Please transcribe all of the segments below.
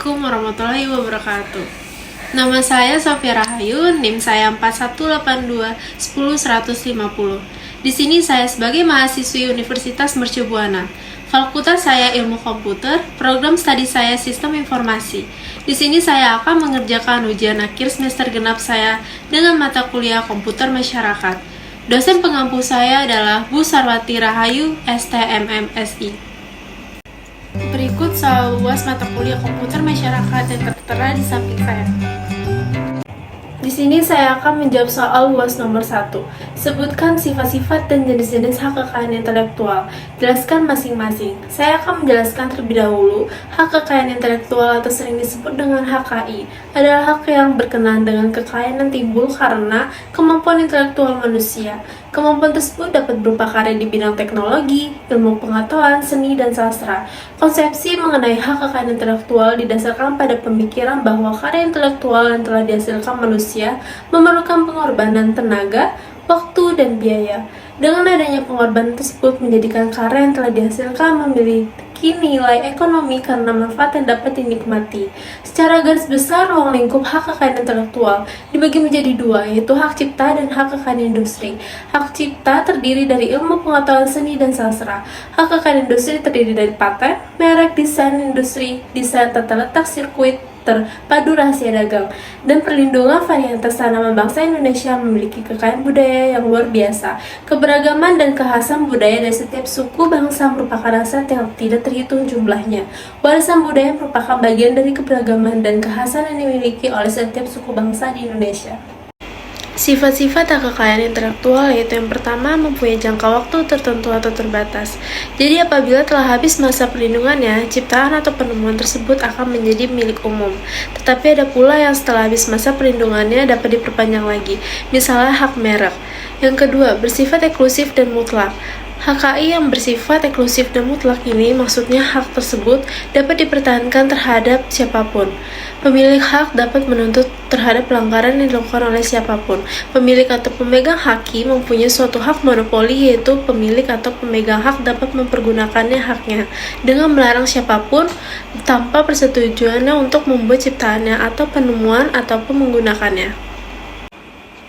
Assalamualaikum warahmatullahi wabarakatuh. Nama saya Sofia Rahayu, NIM saya 4182100150. Di sini saya sebagai mahasiswi Universitas Mercu Buana. Fakultas saya Ilmu Komputer, program studi saya Sistem Informasi. Di sini saya akan mengerjakan ujian akhir semester genap saya dengan mata kuliah Komputer Masyarakat. Dosen pengampu saya adalah Bu Sarwati Rahayu, STMMSI. Berikut soal luas mata kuliah komputer masyarakat yang tertera di samping saya. Di sini saya akan menjawab soal luas nomor 1. Sebutkan sifat-sifat dan jenis-jenis hak kekayaan intelektual. Jelaskan masing-masing. Saya akan menjelaskan terlebih dahulu. Hak kekayaan intelektual atau sering disebut dengan HKI adalah hak yang berkenaan dengan kekayaan yang timbul karena kemampuan intelektual manusia. Kemampuan tersebut dapat berupa karya di bidang teknologi, ilmu pengetahuan, seni, dan sastra. Konsepsi mengenai hak kekayaan intelektual didasarkan pada pemikiran bahwa karya intelektual yang telah dihasilkan manusia memerlukan pengorbanan tenaga, waktu, dan biaya. Dengan adanya pengorbanan tersebut menjadikan karya yang telah dihasilkan memiliki nilai ekonomi karena manfaat yang dapat dinikmati. Secara garis besar, ruang lingkup hak kekayaan intelektual dibagi menjadi dua, yaitu hak cipta dan hak kekayaan industri. Hak cipta terdiri dari ilmu pengetahuan seni dan sastra. Hak kekayaan industri terdiri dari paten, merek, desain industri, desain tata letak sirkuit, terpadu rahasia dagang, dan perlindungan varietas tanaman. Bangsa Indonesia memiliki kekayaan budaya yang luar biasa. Keberagaman dan kekhasan budaya dari setiap suku bangsa merupakan aset yang tidak terhitung jumlahnya. Warisan budaya merupakan bagian dari keberagaman dan kekhasan yang dimiliki oleh setiap suku bangsa di Indonesia. Sifat-sifat hak kekayaan intelektual yaitu yang pertama, mempunyai jangka waktu tertentu atau terbatas. Jadi apabila telah habis masa perlindungannya, ciptaan atau penemuan tersebut akan menjadi milik umum. Tetapi ada pula yang setelah habis masa perlindungannya dapat diperpanjang lagi, misalnya hak merek. Yang kedua, bersifat eksklusif dan mutlak. HKI yang bersifat eksklusif dan mutlak ini maksudnya hak tersebut dapat dipertahankan terhadap siapapun. Pemilik hak dapat menuntut terhadap pelanggaran yang dilakukan oleh siapapun. Pemilik atau pemegang haki mempunyai suatu hak monopoli, yaitu pemilik atau pemegang hak dapat mempergunakannya haknya dengan melarang siapapun tanpa persetujuannya untuk membuat ciptaannya atau penemuan ataupun menggunakannya.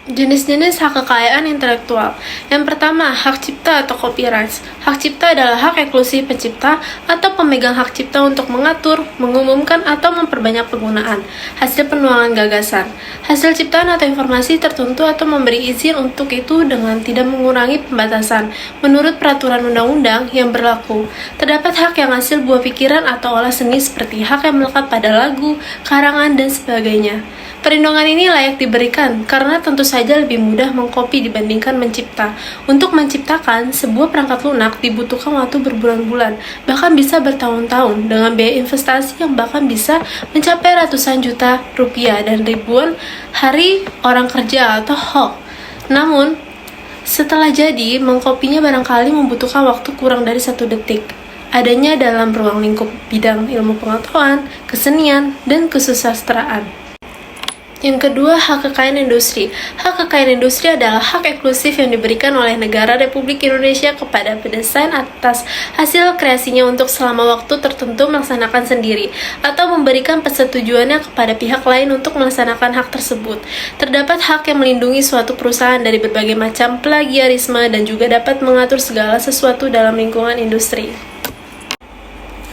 Jenis-jenis hak kekayaan intelektual. Yang pertama, hak cipta atau copyright. Hak cipta adalah hak eksklusif pencipta atau pemegang hak cipta untuk mengatur, mengumumkan, atau memperbanyak penggunaan hasil penuangan gagasan, hasil ciptaan atau informasi tertentu, atau memberi izin untuk itu dengan tidak mengurangi pembatasan menurut peraturan undang-undang yang berlaku. Terdapat hak yang hasil buah pikiran atau olah seni seperti hak yang melekat pada lagu, karangan, dan sebagainya. Perlindungan ini layak diberikan karena tentu saja lebih mudah mengkopi dibandingkan mencipta. Untuk menciptakan sebuah perangkat lunak dibutuhkan waktu berbulan-bulan, bahkan bisa bertahun-tahun dengan biaya investasi yang bahkan bisa mencapai ratusan juta rupiah dan ribuan hari orang kerja atau HOK. Namun, setelah jadi, mengkopinya barangkali membutuhkan waktu kurang dari 1 detik. Adanya dalam ruang lingkup bidang ilmu pengetahuan, kesenian, dan kesusastraan. Yang kedua, hak kekayaan industri. Hak kekayaan industri adalah hak eksklusif yang diberikan oleh negara Republik Indonesia kepada pendesain atas hasil kreasinya untuk selama waktu tertentu melaksanakan sendiri atau memberikan persetujuannya kepada pihak lain untuk melaksanakan hak tersebut. Terdapat hak yang melindungi suatu perusahaan dari berbagai macam plagiarisme dan juga dapat mengatur segala sesuatu dalam lingkungan industri.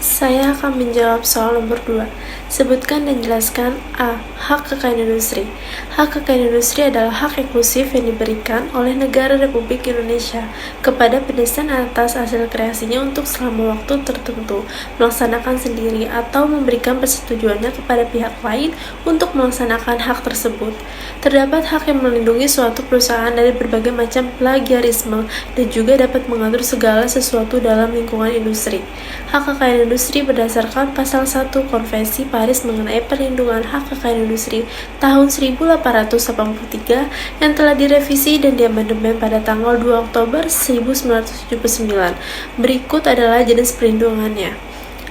Saya akan menjawab soal nomor 2. Sebutkan dan jelaskan A. Hak kekayaan industri. Hak kekayaan industri adalah hak eksklusif yang diberikan oleh negara Republik Indonesia kepada pendesain atas hasil kreasinya untuk selama waktu tertentu, melaksanakan sendiri atau memberikan persetujuannya kepada pihak lain untuk melaksanakan hak tersebut. Terdapat hak yang melindungi suatu perusahaan dari berbagai macam plagiarisme dan juga dapat mengatur segala sesuatu dalam lingkungan industri. Hak kekayaan industri berdasarkan pasal 1 Konvensi Paris mengenai perlindungan hak kekayaan industri tahun 1883 yang telah direvisi dan diamandemen pada tanggal 2 Oktober 1979. Berikut adalah jenis perlindungannya.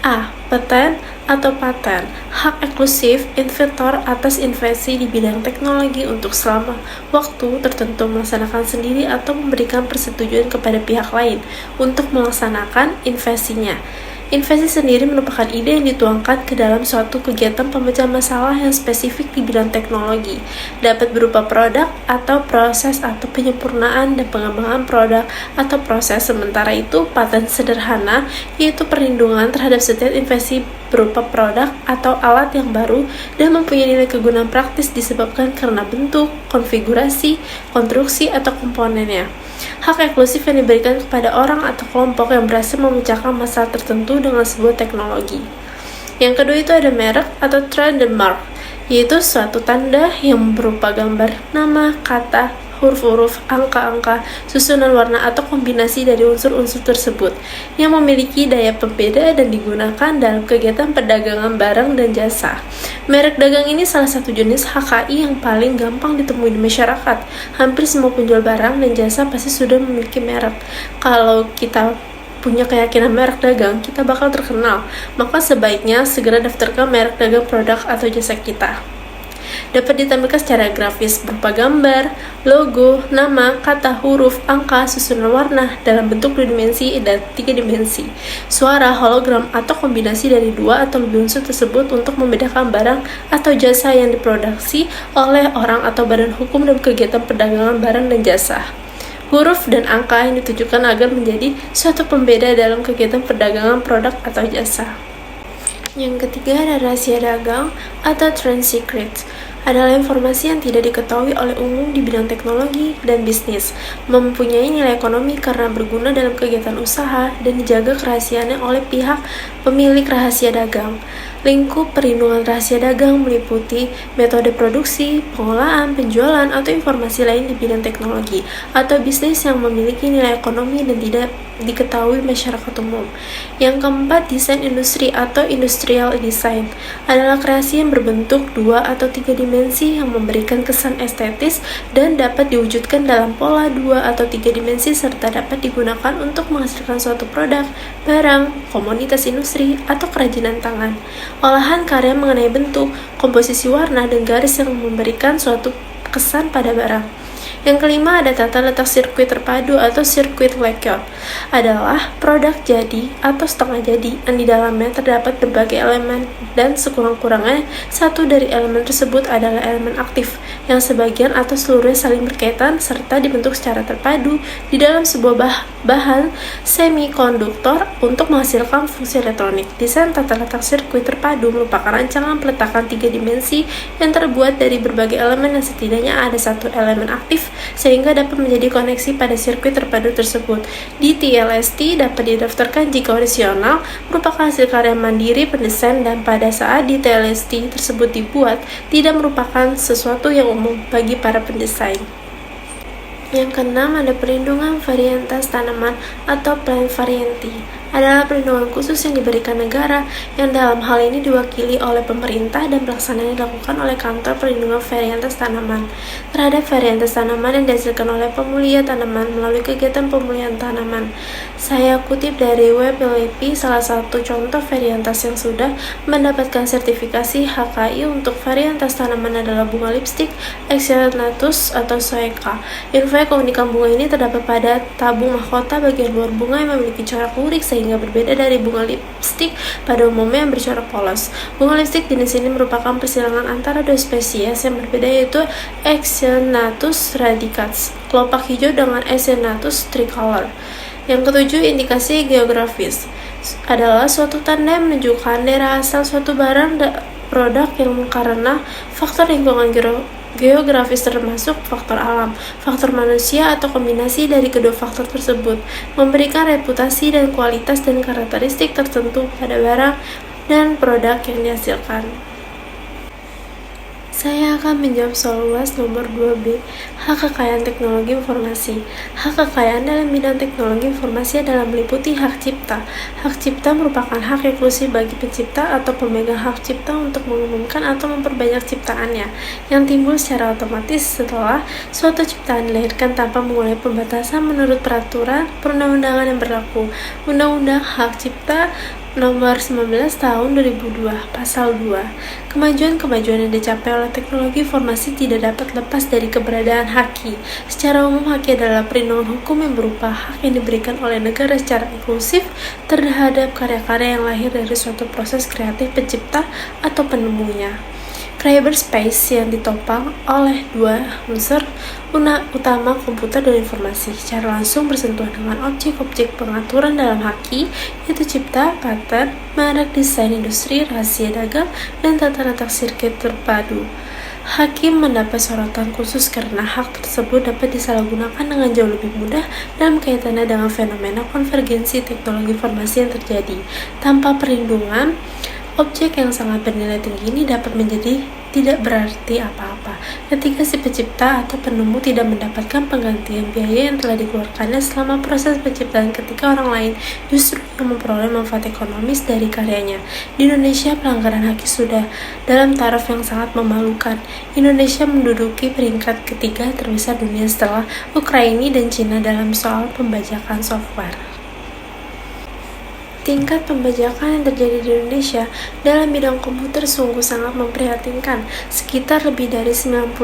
A. Paten atau paten, hak eksklusif inventor atas invensi di bidang teknologi untuk selama waktu tertentu melaksanakan sendiri atau memberikan persetujuan kepada pihak lain untuk melaksanakan invensinya. Invasi sendiri merupakan ide yang dituangkan ke dalam suatu kegiatan pemecahan masalah yang spesifik di bidang teknologi. Dapat berupa produk atau proses atau penyempurnaan dan pengembangan produk atau proses. Sementara itu, paten sederhana yaitu perlindungan terhadap setiap invasi berupa produk atau alat yang baru dan mempunyai nilai kegunaan praktis disebabkan karena bentuk, konfigurasi, konstruksi, atau komponennya. Hak eksklusif yang diberikan kepada orang atau kelompok yang berhasil memecahkan masalah tertentu dengan sebuah teknologi. Yang kedua itu ada merek atau trademark, yaitu suatu tanda yang berupa gambar, nama, kata, huruf-huruf, angka-angka, susunan warna atau kombinasi dari unsur-unsur tersebut yang memiliki daya pembeda dan digunakan dalam kegiatan perdagangan barang dan jasa. Merek dagang ini salah satu jenis HKI yang paling gampang ditemui di masyarakat. Hampir semua penjual barang dan jasa pasti sudah memiliki merek. Kalau kita punya keyakinan merek dagang, kita bakal terkenal. Maka sebaiknya segera daftarkan merek dagang produk atau jasa kita. Dapat ditampilkan secara grafis berupa gambar, logo, nama, kata, huruf, angka, susunan warna dalam bentuk 2 dimensi dan 3 dimensi, suara, hologram, atau kombinasi dari 2 atau lebih unsur tersebut untuk membedakan barang atau jasa yang diproduksi oleh orang atau badan hukum dalam kegiatan perdagangan barang dan jasa. Huruf dan angka yang ditujukan agar menjadi suatu pembeda dalam kegiatan perdagangan produk atau jasa. Yang ketiga ada rahasia dagang atau trade secret. Adalah informasi yang tidak diketahui oleh umum di bidang teknologi dan bisnis, mempunyai nilai ekonomi karena berguna dalam kegiatan usaha dan dijaga kerahasiaannya oleh pihak pemilik rahasia dagang. Lingkup perlindungan rahasia dagang meliputi metode produksi, pengolahan, penjualan, atau informasi lain di bidang teknologi atau bisnis yang memiliki nilai ekonomi dan tidak diketahui masyarakat umum. Yang keempat, desain industri atau industrial design adalah kreasi yang berbentuk 2 atau 3 dimensi yang memberikan kesan estetis dan dapat diwujudkan dalam pola 2 atau 3 dimensi serta dapat digunakan untuk menghasilkan suatu produk, barang, komoditas industri, atau kerajinan tangan. Olahan karya mengenai bentuk, komposisi warna, dan garis yang memberikan suatu kesan pada barang. Yang kelima ada tata letak sirkuit terpadu atau sirkuit layout. Adalah produk jadi atau setengah jadi yang di dalamnya terdapat berbagai elemen dan sekurang-kurangnya satu dari elemen tersebut adalah elemen aktif yang sebagian atau seluruhnya saling berkaitan serta dibentuk secara terpadu di dalam sebuah bahan semikonduktor untuk menghasilkan fungsi elektronik. Desain tata letak sirkuit terpadu merupakan rancangan peletakan 3 dimensi yang terbuat dari berbagai elemen yang setidaknya ada satu elemen aktif sehingga dapat menjadi koneksi pada sirkuit terpadu tersebut. Di TLST dapat didaftarkan jika orisinal merupakan hasil karya mandiri pendesain dan pada saat di TLST tersebut dibuat tidak merupakan sesuatu yang umum bagi para pendesain. Yang keenam ada perlindungan varietas tanaman atau plant variety. Adalah perlindungan khusus yang diberikan negara yang dalam hal ini diwakili oleh pemerintah dan pelaksanaannya dilakukan oleh kantor perlindungan varietas tanaman terhadap varietas tanaman yang dihasilkan oleh pemulia tanaman melalui kegiatan pemulihan tanaman. Saya kutip dari web LIPI, salah satu contoh varietas yang sudah mendapatkan sertifikasi HKI untuk varietas tanaman adalah bunga lipstik Excelnatus atau Soeka. Info keunikan bunga ini terdapat pada tabung mahkota bagian luar bunga yang memiliki corak lurik sehingga berbeda dari bunga lipstik pada umumnya yang bercorak polos. Bunga lipstik jenis ini merupakan persilangan antara 2 spesies yang berbeda yaitu Excelnatus radicans kelopak hijau dengan Excelnatus tricolor. Yang ketujuh, indikasi geografis adalah suatu tanda yang menunjukkan daerah asal suatu barang produk yang karena faktor lingkungan geografis termasuk faktor alam, faktor manusia atau kombinasi dari kedua faktor tersebut, memberikan reputasi dan kualitas dan karakteristik tertentu pada barang dan produk yang dihasilkan. Saya akan menjawab soal UAS nomor 2B, hak kekayaan teknologi informasi. Hak kekayaan dalam bidang teknologi informasi adalah meliputi hak cipta. Hak cipta merupakan hak eksklusif bagi pencipta atau pemegang hak cipta untuk mengumumkan atau memperbanyak ciptaannya, yang timbul secara otomatis setelah suatu ciptaan dilahirkan tanpa mengulangi pembatasan menurut peraturan perundang-undangan yang berlaku. Undang-undang hak cipta Nomor 19 tahun 2002, Pasal 2. Kemajuan-kemajuan yang dicapai oleh teknologi informasi tidak dapat lepas dari keberadaan haki. Secara umum, haki adalah perlindungan hukum yang berupa hak yang diberikan oleh negara secara eksklusif terhadap karya-karya yang lahir dari suatu proses kreatif pencipta atau penemunya. Cyberspace yang ditopang oleh dua unsur utama, komputer dan informasi, secara langsung bersentuhan dengan objek-objek pengaturan dalam haki, yaitu cipta, pattern, merek, desain industri, rahasia dagang, dan tata letak sirkuit terpadu. Hakim mendapat sorotan khusus karena hak tersebut dapat disalahgunakan dengan jauh lebih mudah dalam kaitannya dengan fenomena konvergensi teknologi informasi yang terjadi. Tanpa perlindungan, objek yang sangat bernilai tinggi ini dapat menjadi tidak berarti apa-apa ketika si pencipta atau penemu tidak mendapatkan penggantian biaya yang telah dikeluarkannya selama proses penciptaan, ketika orang lain justru yang memperoleh manfaat ekonomis dari karyanya. Di Indonesia, pelanggaran haki sudah dalam taraf yang sangat memalukan. Indonesia menduduki peringkat ketiga terbesar dunia setelah Ukraina dan Cina dalam soal pembajakan software. Tingkat pembajakan yang terjadi di Indonesia dalam bidang komputer sungguh sangat memprihatinkan. Sekitar lebih dari 90%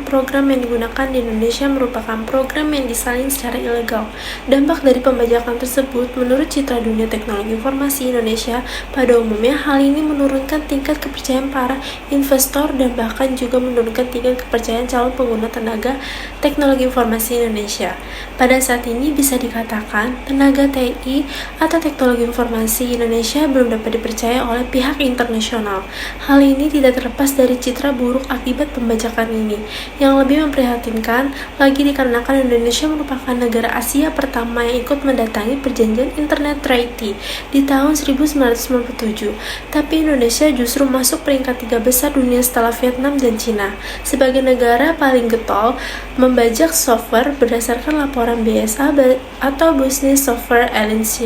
program yang digunakan di Indonesia merupakan program yang disalin secara ilegal. Dampak dari pembajakan tersebut, menurut Citra Dunia Teknologi Informasi Indonesia, pada umumnya hal ini menurunkan tingkat kepercayaan para investor dan bahkan juga menurunkan tingkat kepercayaan calon pengguna tenaga teknologi informasi Indonesia. Pada saat ini bisa dikatakan tenaga TI atau teknologi informasi Indonesia belum dapat dipercaya oleh pihak internasional. Hal ini tidak terlepas dari citra buruk akibat pembajakan ini. Yang lebih memprihatinkan lagi dikarenakan Indonesia merupakan negara Asia pertama yang ikut mendatangi perjanjian Internet Treaty di tahun 1997. Tapi Indonesia justru masuk peringkat 3 besar dunia setelah Vietnam dan Cina. Sebagai negara paling getol membajak software berdasarkan laporan BSA atau Business Software Alliance.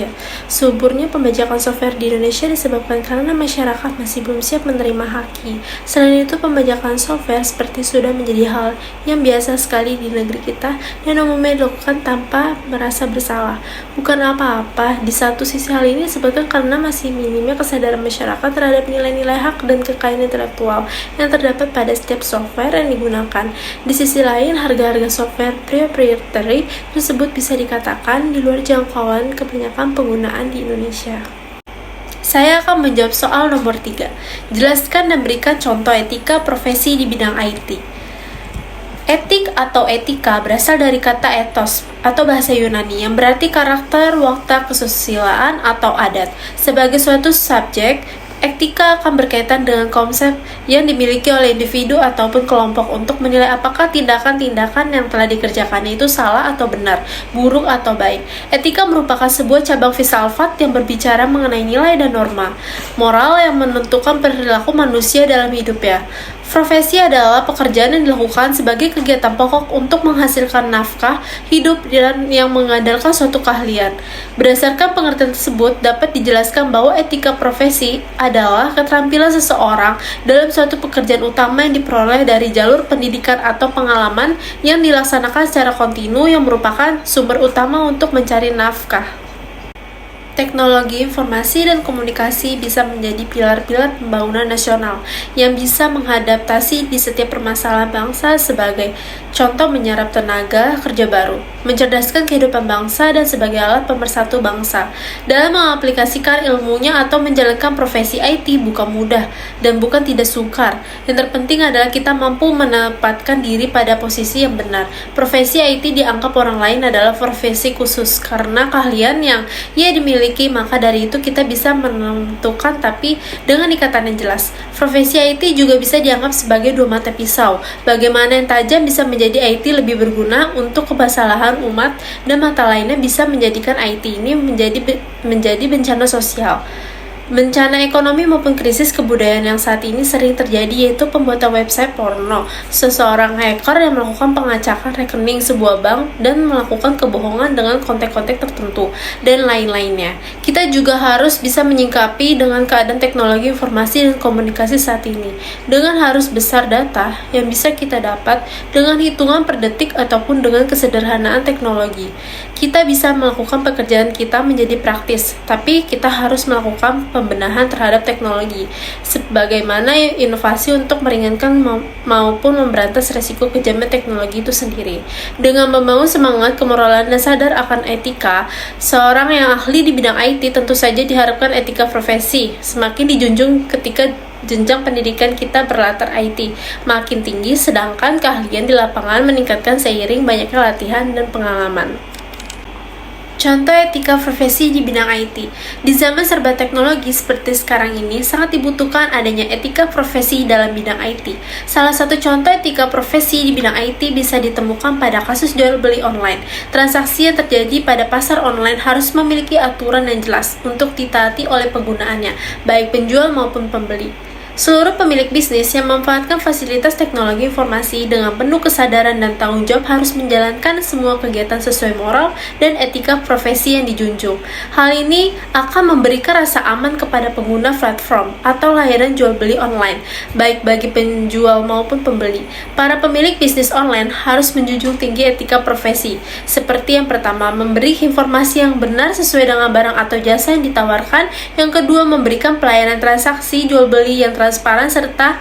Suburnya pembajakan software di Indonesia disebabkan karena masyarakat masih belum siap menerima haki. Selain itu, pembajakan software seperti sudah menjadi hal yang biasa sekali di negeri kita dan umumnya dilakukan tanpa merasa bersalah. Bukan apa-apa, di satu sisi hal ini disebabkan karena masih minimnya kesadaran masyarakat terhadap nilai-nilai hak dan kekayaan intelektual yang terdapat pada setiap software yang digunakan. Di sisi lain, harga-harga software proprietary tersebut bisa dikatakan di luar jangkauan kebanyakan penggunaan di Indonesia. Saya akan menjawab soal nomor 3. Jelaskan dan berikan contoh etika profesi di bidang IT. Etik atau etika berasal dari kata ethos atau bahasa Yunani yang berarti karakter, watak, kesusilaan, atau adat. Sebagai suatu subjek, etika akan berkaitan dengan konsep yang dimiliki oleh individu ataupun kelompok untuk menilai apakah tindakan-tindakan yang telah dikerjakannya itu salah atau benar, buruk atau baik. Etika merupakan sebuah cabang filsafat yang berbicara mengenai nilai dan norma moral yang menentukan perilaku manusia dalam hidupnya. Profesi adalah pekerjaan yang dilakukan sebagai kegiatan pokok untuk menghasilkan nafkah hidup dan yang mengandalkan suatu keahlian. Berdasarkan pengertian tersebut, dapat dijelaskan bahwa etika profesi adalah keterampilan seseorang dalam suatu pekerjaan utama yang diperoleh dari jalur pendidikan atau pengalaman yang dilaksanakan secara kontinu yang merupakan sumber utama untuk mencari nafkah. Teknologi informasi dan komunikasi bisa menjadi pilar-pilar pembangunan nasional yang bisa mengadaptasi di setiap permasalahan bangsa, sebagai contoh menyerap tenaga kerja baru, mencerdaskan kehidupan bangsa, dan sebagai alat pemersatu bangsa. Dalam mengaplikasikan ilmunya atau menjalankan profesi IT bukan mudah dan bukan tidak sukar. Yang terpenting adalah kita mampu menempatkan diri pada posisi yang benar. Profesi IT dianggap orang lain adalah profesi khusus karena keahlian yang ia dimiliki, maka dari itu kita bisa menentukan, tapi dengan ikatan yang jelas. Profesi IT juga bisa dianggap sebagai dua mata pisau. Bagaimana yang tajam bisa menjadi IT lebih berguna untuk kemaslahan umat, dan mata lainnya bisa menjadikan IT ini menjadi bencana sosial. Bencana ekonomi maupun krisis kebudayaan yang saat ini sering terjadi yaitu pembuatan website porno, seseorang hacker yang melakukan pengacakan rekening sebuah bank dan melakukan kebohongan dengan kontak-kontak tertentu, dan lain-lainnya. Kita juga harus bisa menyikapi dengan keadaan teknologi informasi dan komunikasi saat ini, dengan harus besar data yang bisa kita dapat dengan hitungan per detik ataupun dengan kesederhanaan teknologi. Kita bisa melakukan pekerjaan kita menjadi praktis, tapi kita harus melakukan pembenahan terhadap teknologi, sebagaimana inovasi untuk meringankan maupun memberantas resiko kejaman teknologi itu sendiri. Dengan membangun semangat kemoralan dan sadar akan etika, seorang yang ahli di bidang IT tentu saja diharapkan etika profesi semakin dijunjung ketika jenjang pendidikan kita berlatar IT makin tinggi, sedangkan keahlian di lapangan meningkatkan seiring banyaknya latihan dan pengalaman. Contoh etika profesi di bidang IT. Di zaman serba teknologi seperti sekarang ini, sangat dibutuhkan adanya etika profesi dalam bidang IT. Salah satu contoh etika profesi di bidang IT bisa ditemukan pada kasus jual beli online. Transaksi yang terjadi pada pasar online harus memiliki aturan yang jelas untuk ditaati oleh penggunaannya, baik penjual maupun pembeli. Seluruh pemilik bisnis yang memanfaatkan fasilitas teknologi informasi dengan penuh kesadaran dan tanggung jawab harus menjalankan semua kegiatan sesuai moral dan etika profesi yang dijunjung. Hal ini akan memberikan rasa aman kepada pengguna platform atau layanan jual beli online, baik bagi penjual maupun pembeli. Para pemilik bisnis online harus menjunjung tinggi etika profesi, seperti yang pertama, memberi informasi yang benar sesuai dengan barang atau jasa yang ditawarkan. Yang kedua, memberikan pelayanan transaksi jual beli yang transparan, serta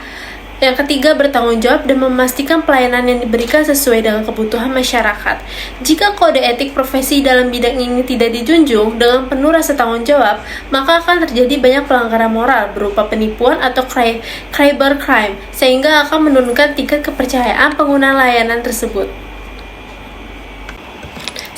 yang ketiga, bertanggung jawab dan memastikan pelayanan yang diberikan sesuai dengan kebutuhan masyarakat. Jika kode etik profesi dalam bidang ini tidak dijunjung dengan penuh rasa tanggung jawab, maka akan terjadi banyak pelanggaran moral berupa penipuan atau cybercrime, sehingga akan menurunkan tingkat kepercayaan pengguna layanan tersebut.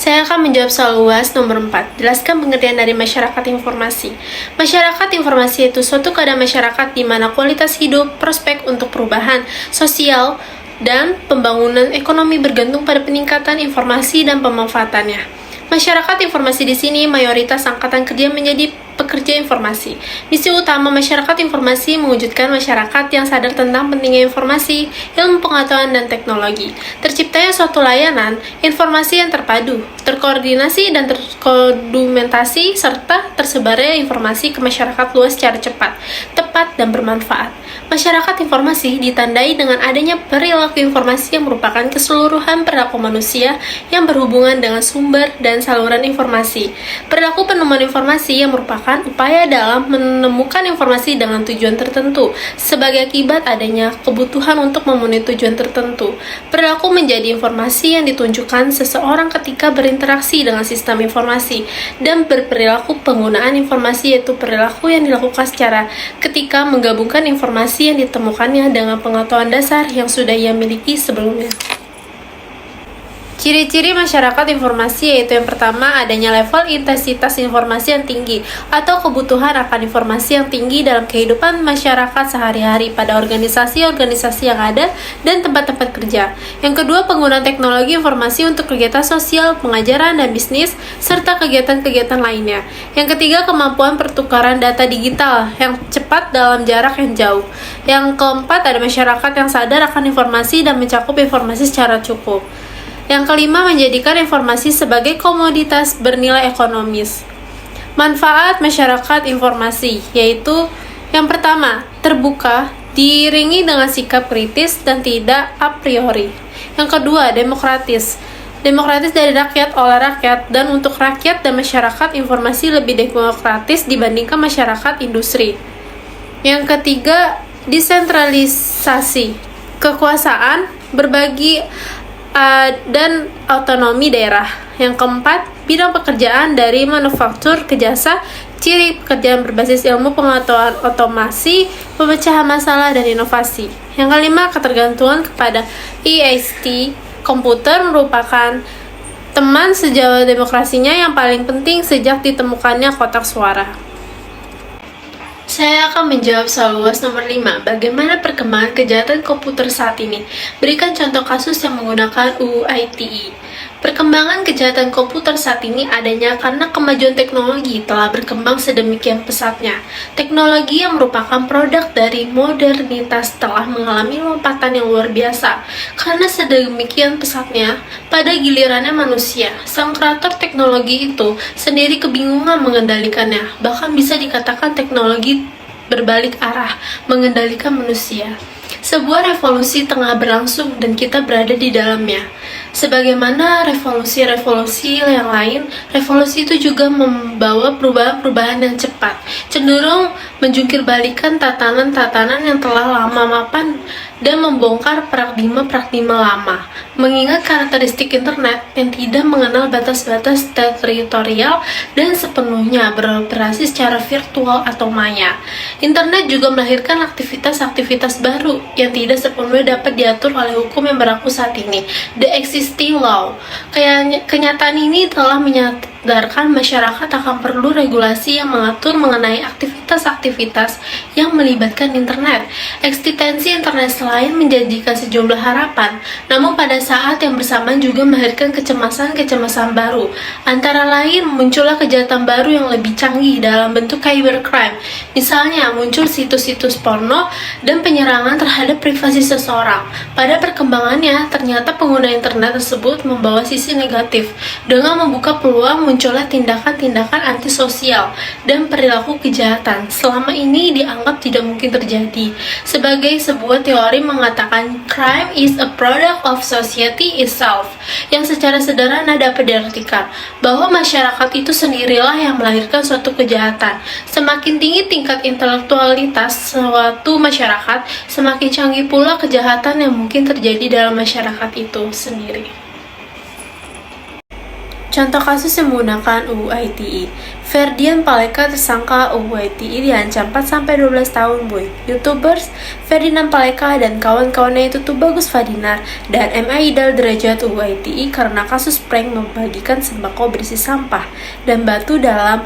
Saya akan menjawab soal UAS nomor 4. Jelaskan pengertian dari masyarakat informasi. Masyarakat informasi itu suatu keadaan masyarakat di mana kualitas hidup, prospek untuk perubahan sosial, dan pembangunan ekonomi bergantung pada peningkatan informasi dan pemanfaatannya. Masyarakat informasi di sini mayoritas angkatan kerja menjadi pekerja informasi. Misi utama masyarakat informasi mewujudkan masyarakat yang sadar tentang pentingnya informasi, ilmu pengetahuan, dan teknologi. Terciptanya suatu layanan informasi yang terpadu, terkoordinasi, dan terdokumentasi, serta tersebarnya informasi ke masyarakat luas secara cepat, tepat, dan bermanfaat. Masyarakat informasi ditandai dengan adanya perilaku informasi yang merupakan keseluruhan perilaku manusia yang berhubungan dengan sumber dan saluran informasi. Perilaku penemuan informasi yang merupakan upaya dalam menemukan informasi dengan tujuan tertentu, sebagai akibat adanya kebutuhan untuk memenuhi tujuan tertentu. Perilaku menjadi informasi yang ditunjukkan seseorang ketika berinteraksi dengan sistem informasi, dan berperilaku penggunaan informasi yaitu perilaku yang dilakukan secara ketika menggabungkan informasi yang ditemukannya dengan pengetahuan dasar yang sudah ia miliki sebelumnya. Ciri-ciri masyarakat informasi yaitu yang pertama, adanya level intensitas informasi yang tinggi atau kebutuhan akan informasi yang tinggi dalam kehidupan masyarakat sehari-hari pada organisasi-organisasi yang ada dan tempat-tempat kerja. Yang kedua, penggunaan teknologi informasi untuk kegiatan sosial, pengajaran, dan bisnis, serta kegiatan-kegiatan lainnya. Yang ketiga, kemampuan pertukaran data digital yang cepat dalam jarak yang jauh. Yang keempat, ada masyarakat yang sadar akan informasi dan mencakup informasi secara cukup. Yang kelima, menjadikan informasi sebagai komoditas bernilai ekonomis. Manfaat masyarakat informasi yaitu yang pertama, terbuka, diiringi dengan sikap kritis dan tidak a priori. Yang kedua, demokratis. Demokratis dari rakyat, oleh rakyat, dan untuk rakyat dan masyarakat informasi lebih demokratis dibandingkan masyarakat industri. Yang ketiga, desentralisasi. Kekuasaan, berbagi, dan otonomi daerah. Yang keempat, bidang pekerjaan dari manufaktur ke jasa, ciri pekerjaan berbasis ilmu pengetahuan, otomasi, pemecahan masalah, dan inovasi. Yang kelima, ketergantungan kepada ICT. Komputer merupakan teman sejauh demokrasinya yang paling penting sejak ditemukannya kotak suara. Saya akan menjawab soal UAS nomor 5. Bagaimana perkembangan kejahatan komputer saat ini? Berikan contoh kasus yang menggunakan UU ITE. Perkembangan kejahatan komputer saat ini adanya karena kemajuan teknologi telah berkembang sedemikian pesatnya. Teknologi yang merupakan produk dari modernitas telah mengalami lompatan yang luar biasa. Karena sedemikian pesatnya, pada gilirannya manusia, sang kreator teknologi itu sendiri kebingungan mengendalikannya. Bahkan bisa dikatakan teknologi berbalik arah, mengendalikan manusia. Sebuah revolusi tengah berlangsung dan kita berada di dalamnya. Sebagaimana revolusi-revolusi yang lain, revolusi itu juga membawa perubahan-perubahan yang cepat, cenderung menjungkir balikan tatanan-tatanan yang telah lama mapan dan membongkar paradigma-paradigma lama. Mengingat karakteristik internet yang tidak mengenal batas-batas teritorial dan sepenuhnya beroperasi secara virtual atau maya. Internet juga melahirkan aktivitas-aktivitas baru yang tidak sepenuhnya dapat diatur oleh hukum yang berlaku saat ini, the existing law. Kenyataan ini telah menyadarkan masyarakat akan perlu regulasi yang mengatur mengenai aktivitas-aktivitas yang melibatkan internet. Eksistensi internet selain menjanjikan sejumlah harapan, namun pada saat yang bersamaan juga melahirkan kecemasan-kecemasan baru. Antara lain, muncullah kejahatan baru yang lebih canggih dalam bentuk cybercrime. Misalnya, muncul situs-situs porno dan penyerangan terhadap privasi seseorang. Pada perkembangannya, ternyata pengguna internet tersebut membawa sisi negatif dengan membuka peluang munculnya tindakan-tindakan antisosial dan perilaku kejahatan selama ini dianggap tidak mungkin terjadi. Sebagai sebuah teori mengatakan crime is a product of society itself, yang secara sederhana dapat diartikan bahwa masyarakat itu sendirilah yang melahirkan suatu kejahatan. Semakin tinggi tingkat intelektualitas suatu masyarakat, semakin canggih pula kejahatan yang mungkin terjadi dalam masyarakat itu sendiri. Contoh kasus yang menggunakan UU ITE. Ferdian Paleka tersangka UU ITE diancam 4-12 tahun boy. YouTubers Ferdinand Paleka dan kawan-kawannya itu tuh Bagus Fadinar dan MA Idal derajat UU ITE karena kasus prank membagikan sembako berisi sampah dan batu dalam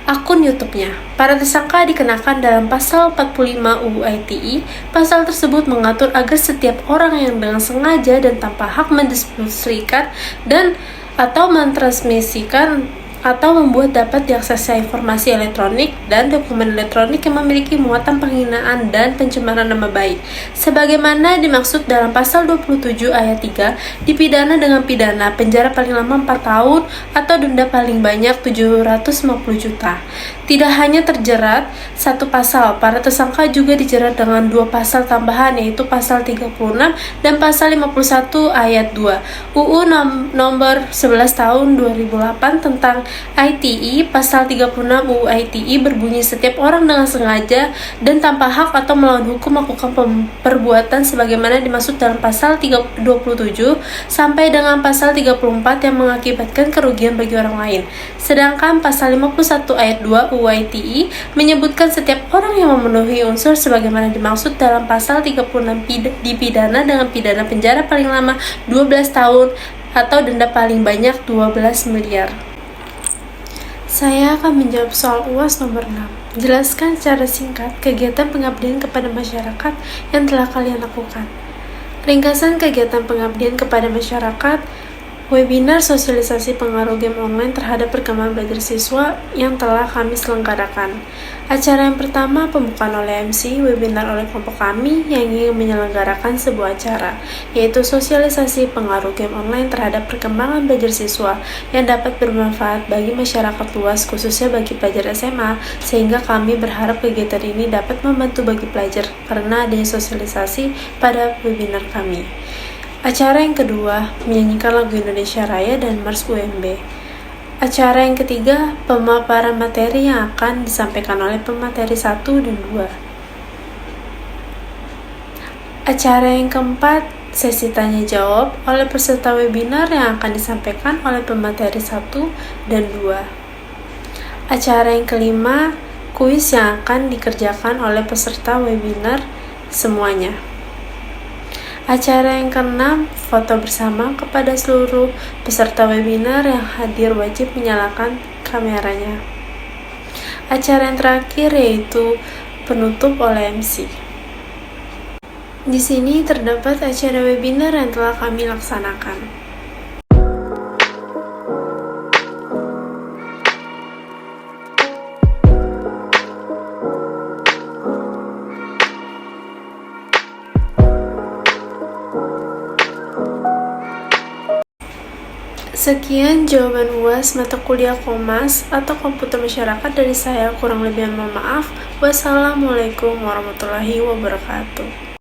akun YouTube-nya. Para tersangka dikenakan dalam pasal 45 UU ITE. Pasal tersebut mengatur agar setiap orang yang dengan sengaja dan tanpa hak mendistribusikan dan atau mentransmisikan atau membuat dapat diaksesnya informasi elektronik dan dokumen elektronik yang memiliki muatan penghinaan dan pencemaran nama baik sebagaimana dimaksud dalam pasal 27 ayat 3 dipidana dengan pidana penjara paling lama 4 tahun atau denda paling banyak 750 juta. Tidak hanya terjerat satu pasal, para tersangka juga dijerat dengan 2 pasal tambahan yaitu pasal 36 dan pasal 51 ayat 2 UU nomor 11 tahun 2008 tentang ITE. Pasal 36 UU ITE berbunyi setiap orang dengan sengaja dan tanpa hak atau melawan hukum melakukan perbuatan sebagaimana dimaksud dalam pasal 27 sampai dengan pasal 34 yang mengakibatkan kerugian bagi orang lain. Sedangkan pasal 51 ayat 2 UU ITE menyebutkan setiap orang yang memenuhi unsur sebagaimana dimaksud dalam pasal 36 dipidana dengan pidana penjara paling lama 12 tahun atau denda paling banyak 12 miliar. Saya akan menjawab soal UAS nomor 6. Jelaskan secara singkat kegiatan pengabdian kepada masyarakat yang telah kalian lakukan. Ringkasan kegiatan pengabdian kepada masyarakat: webinar sosialisasi pengaruh game online terhadap perkembangan belajar siswa yang telah kami selenggarakan. Acara yang pertama pembukaan oleh MC, webinar oleh kelompok kami yang ingin menyelenggarakan sebuah acara, yaitu sosialisasi pengaruh game online terhadap perkembangan belajar siswa yang dapat bermanfaat bagi masyarakat luas, khususnya bagi pelajar SMA, sehingga kami berharap kegiatan ini dapat membantu bagi pelajar karena adanya sosialisasi pada webinar kami. Acara yang kedua, menyanyikan lagu Indonesia Raya dan Mars UMB. Acara yang ketiga, pemaparan materi yang akan disampaikan oleh pemateri 1 dan 2. Acara yang keempat, sesi tanya jawab oleh peserta webinar yang akan disampaikan oleh pemateri 1 dan 2. Acara yang kelima, kuis yang akan dikerjakan oleh peserta webinar semuanya. Acara yang keenam, foto bersama kepada seluruh peserta webinar yang hadir wajib menyalakan kameranya. Acara yang terakhir yaitu penutup oleh MC. Di sini terdapat acara webinar yang telah kami laksanakan. Sekian jawaban UAS mata kuliah Komas atau Komputer Masyarakat dari saya. Kurang lebih mohon maaf. Wassalamualaikum warahmatullahi wabarakatuh.